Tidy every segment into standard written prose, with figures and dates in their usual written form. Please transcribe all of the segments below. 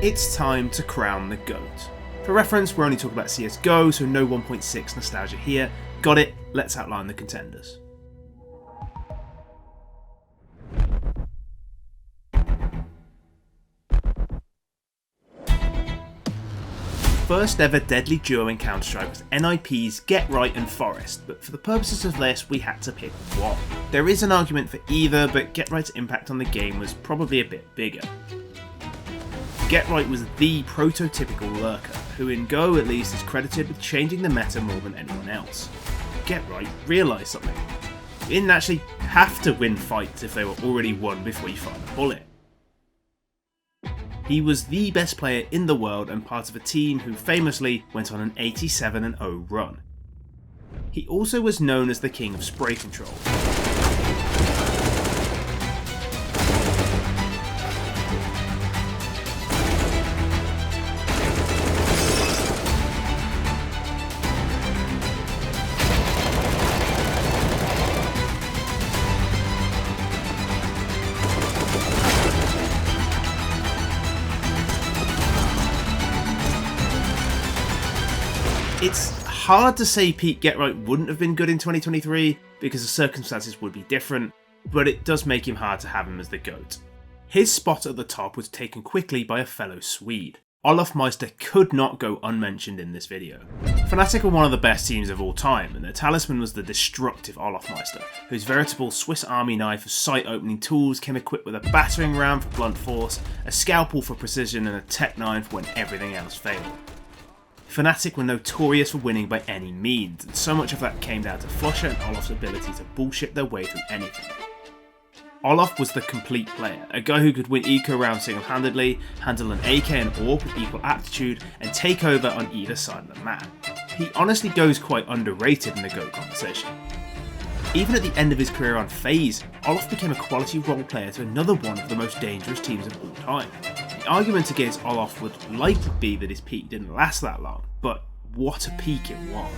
It's time to crown the GOAT. For reference, we're only talking about CSGO, so no 1.6 nostalgia here. Got it? Let's outline the contenders. First ever deadly duo in Counter-Strike was NIP's Get Right and Forest, but for the purposes of this, we had to pick one. There is an argument for either, but Get Right's impact on the game was probably a bit bigger. Get Right was the prototypical lurker, who in Go at least is credited with changing the meta more than anyone else. Get Right realised something. You didn't actually have to win fights if they were already won before you fired a bullet. He was the best player in the world and part of a team who famously went on an 87-0 run. He also was known as the king of spray control. It's hard to say Pete Get Right wouldn't have been good in 2023 because the circumstances would be different, but it does make him hard to have him as the GOAT. His spot at the top was taken quickly by a fellow Swede. Olaf Meister could not go unmentioned in this video. Fnatic were one of the best teams of all time, and their talisman was the destructive Olaf Meister, whose veritable Swiss Army knife of sight-opening tools came equipped with a battering ram for blunt force, a scalpel for precision, and a tech 9 for when everything else failed. Fnatic were notorious for winning by any means, and so much of that came down to Flusher and Olaf's ability to bullshit their way through anything. Olaf was the complete player, a guy who could win eco rounds single-handedly, handle an AK and AWP with equal aptitude, and take over on either side of the map. He honestly goes quite underrated in the GOAT conversation. Even at the end of his career on FaZe, Olaf became a quality role player to another one of the most dangerous teams of all time. The argument against Olaf would likely be that his peak didn't last that long, but what a peak it was.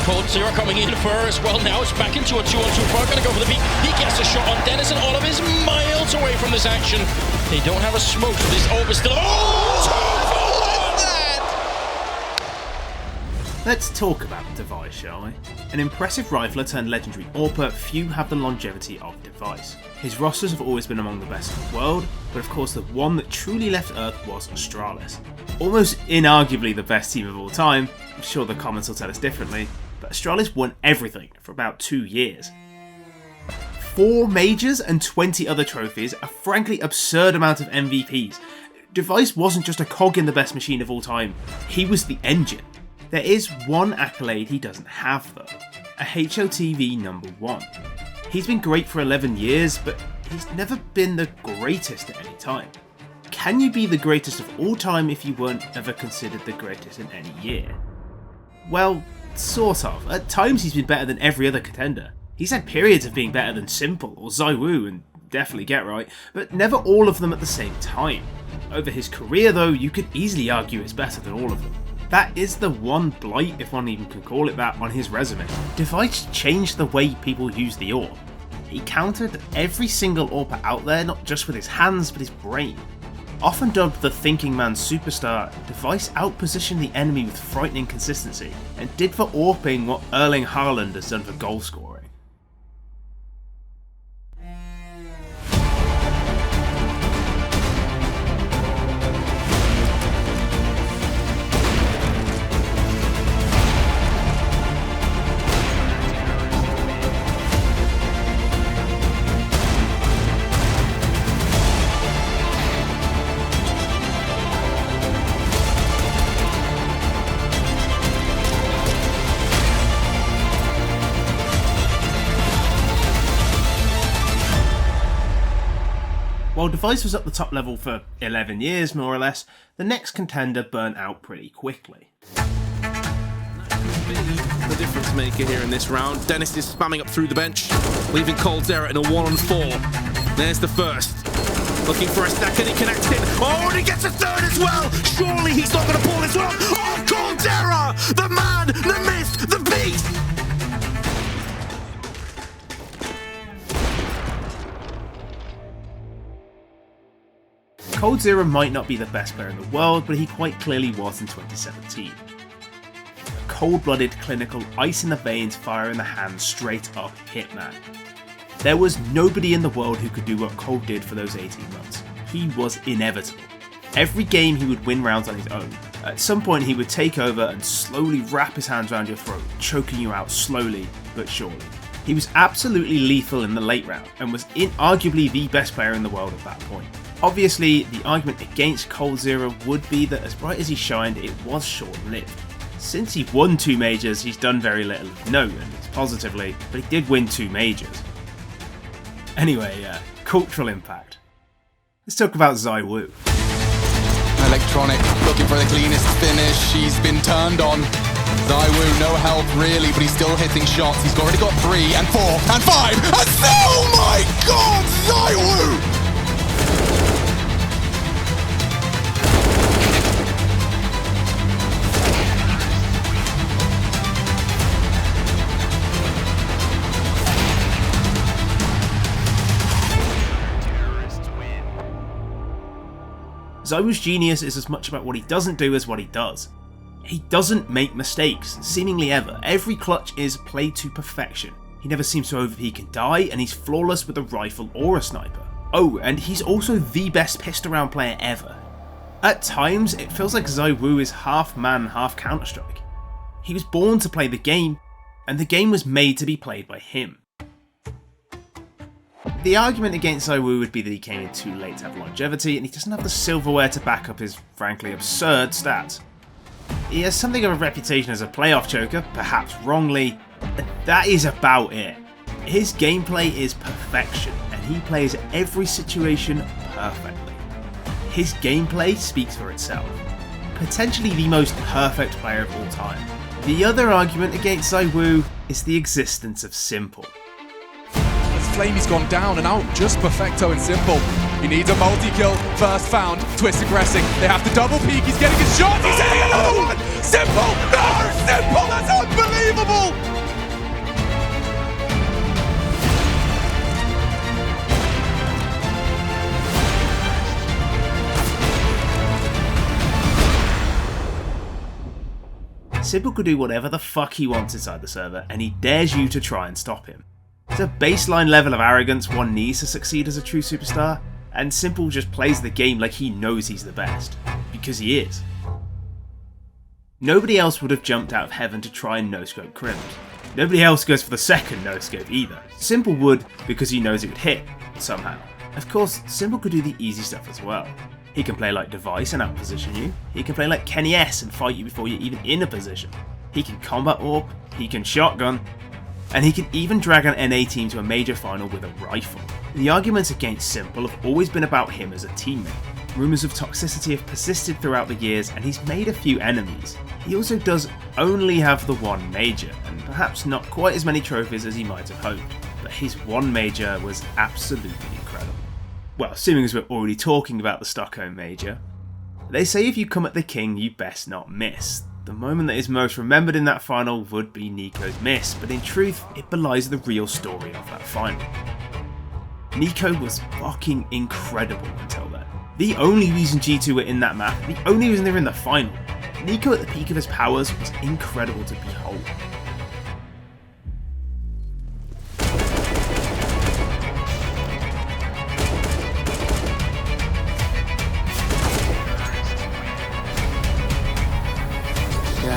Cold Zero coming in first. Well, now it's back into a 2-on-2 fight. Gonna go for the peak. He gets a shot on Dennis, and Olive is miles away from this action. They don't have a smoke, so this over still. Let's talk about Device, shall we? An impressive rifler turned legendary AWPer, few have the longevity of Device. His rosters have always been among the best in the world, but of course the one that truly left Earth was Astralis. Almost inarguably the best team of all time, I'm sure the comments will tell us differently, but Astralis won everything for about 2 years. 4 majors and 20 other trophies, a frankly absurd amount of MVPs. Device wasn't just a cog in the best machine of all time, he was the engine. There is one accolade he doesn't have though, a HLTV #1. He's been great for 11 years, but he's never been the greatest at any time. Can you be the greatest of all time if you weren't ever considered the greatest in any year? Well, sort of. At times he's been better than every other contender. He's had periods of being better than Simple or ZywOo and definitely Get Right, but never all of them at the same time. Over his career though, you could easily argue it's better than all of them. That is the one blight, if one even can call it that, on his resume. Device changed the way people use the AWP. He countered every single AWPer out there, not just with his hands, but his brain. Often dubbed the thinking man superstar, Device outpositioned the enemy with frightening consistency, and did for AWPing what Erling Haaland has done for goal scoring. While Device was at the top level for 11 years more or less, the next contender burnt out pretty quickly. be the difference maker here in this round. Dennis is spamming up through the bench, leaving coldzera in a 1-on-4. There's the first. Looking for a second, he connects it. Oh, and he gets a third as well! Surely he's not going to pull this one! Oh, coldzera! The man, the myth, the beast! coldzera might not be the best player in the world, but he quite clearly was in 2017. A cold-blooded, clinical, ice in the veins, fire in the hands, straight up hitman. There was nobody in the world who could do what Cold did for those 18 months. He was inevitable. Every game he would win rounds on his own. At some point he would take over and slowly wrap his hands around your throat, choking you out slowly but surely. He was absolutely lethal in the late round and was arguably the best player in the world at that point. Obviously, the argument against coldzera would be that as bright as he shined, it was short-lived. Since he won 2 majors, he's done very little of note, and it's positively, but he did win 2 majors. Anyway, cultural impact. Let's talk about ZywOo. Electronic looking for the cleanest finish. He's been turned on. ZywOo, no help really, but he's still hitting shots. He's already got 3 and 4 and 5 and oh my god, ZywOo! ZywOo's genius is as much about what he doesn't do as what he does. He doesn't make mistakes, seemingly ever. Every clutch is played to perfection. He never seems to overpeak and die, and he's flawless with a rifle or a sniper. Oh, and he's also the best pissed around player ever. At times, it feels like ZywOo is half man, half Counter-Strike. He was born to play the game, and the game was made to be played by him. The argument against ZywOo would be that he came in too late to have longevity, and he doesn't have the silverware to back up his, frankly, absurd stats. He has something of a reputation as a playoff choker, perhaps wrongly, but that is about it. His gameplay is perfection, and he plays every situation perfectly. His gameplay speaks for itself. Potentially the most perfect player of all time. The other argument against ZywOo is the existence of Simple. Flamey's gone down and out, just perfecto and Simple. He needs a multi-kill, first found, Twist aggressing. They have to double peek, he's getting his shot, he's hitting another one! Simple! No! Simple! That's unbelievable! Simple could do whatever the fuck he wants inside the server, and he dares you to try and stop him. It's a baseline level of arrogance one needs to succeed as a true superstar, and Simple just plays the game like he knows he's the best. Because he is. Nobody else would have jumped out of heaven to try and no-scope Crims. Nobody else goes for the second no-scope either. Simple would because he knows it would hit, somehow. Of course, Simple could do the easy stuff as well. He can play like Device and outposition you. He can play like Kenny S and fight you before you're even in a position. He can combat AWP, he can shotgun, and he can even drag an NA team to a major final with a rifle. The arguments against Simple have always been about him as a teammate. Rumours of toxicity have persisted throughout the years, and he's made a few enemies. He also does only have the 1 major, and perhaps not quite as many trophies as he might have hoped, but his 1 major was absolutely incredible. Well, assuming as we're already talking about the Stockholm major, they say if you come at the king, you best not miss. The moment that is most remembered in that final would be NiKo's miss, but in truth, it belies the real story of that final. NiKo was fucking incredible until then. The only reason G2 were in that map, the only reason they were in the final, NiKo at the peak of his powers was incredible to behold.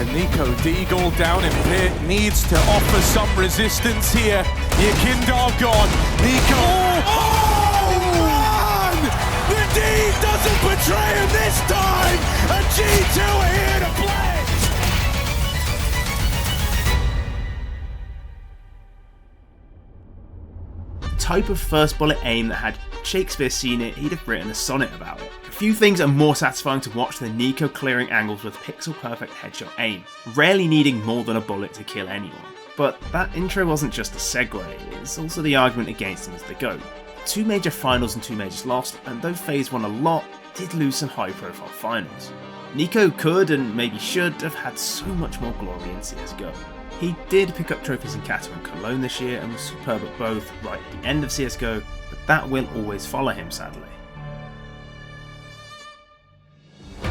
NiKo Deagle down in pit, needs to offer some resistance here. Yakindar gone, NiKo... Oh, man! The D doesn't betray him this time! And G2 are here to play! The type of first bullet aim that had Shakespeare seen it, he'd have written a sonnet about it. Few things are more satisfying to watch than Nico clearing angles with pixel-perfect headshot aim, rarely needing more than a bullet to kill anyone. But that intro wasn't just a segue, it's also the argument against him as the GOAT. 2 major finals and 2 majors lost, and though FaZe won a lot, did lose some high-profile finals. Nico could, and maybe should, have had so much more glory in CSGO. He did pick up trophies in Qatar and Cologne this year and was superb at both right at the end of CSGO, but that will always follow him sadly.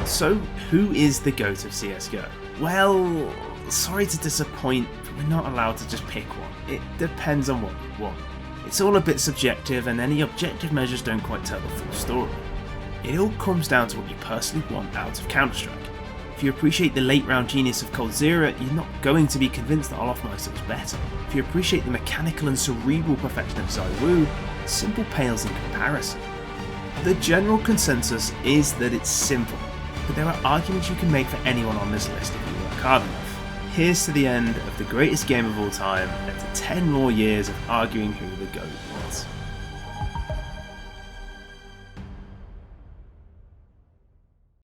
So, who is the GOAT of CSGO? Well, sorry to disappoint, but we're not allowed to just pick one. It depends on what you want. It's all a bit subjective, and any objective measures don't quite tell the full story. It all comes down to what you personally want out of Counter-Strike. If you appreciate the late round genius of coldzera, you're not going to be convinced that Olofmeister was better. If you appreciate the mechanical and cerebral perfection of ZywOo, simple pales in comparison. The general consensus is that it's simple, but there are arguments you can make for anyone on this list if you work hard enough. Here's to the end of the greatest game of all time, and to 10 more years of arguing who the GOAT was.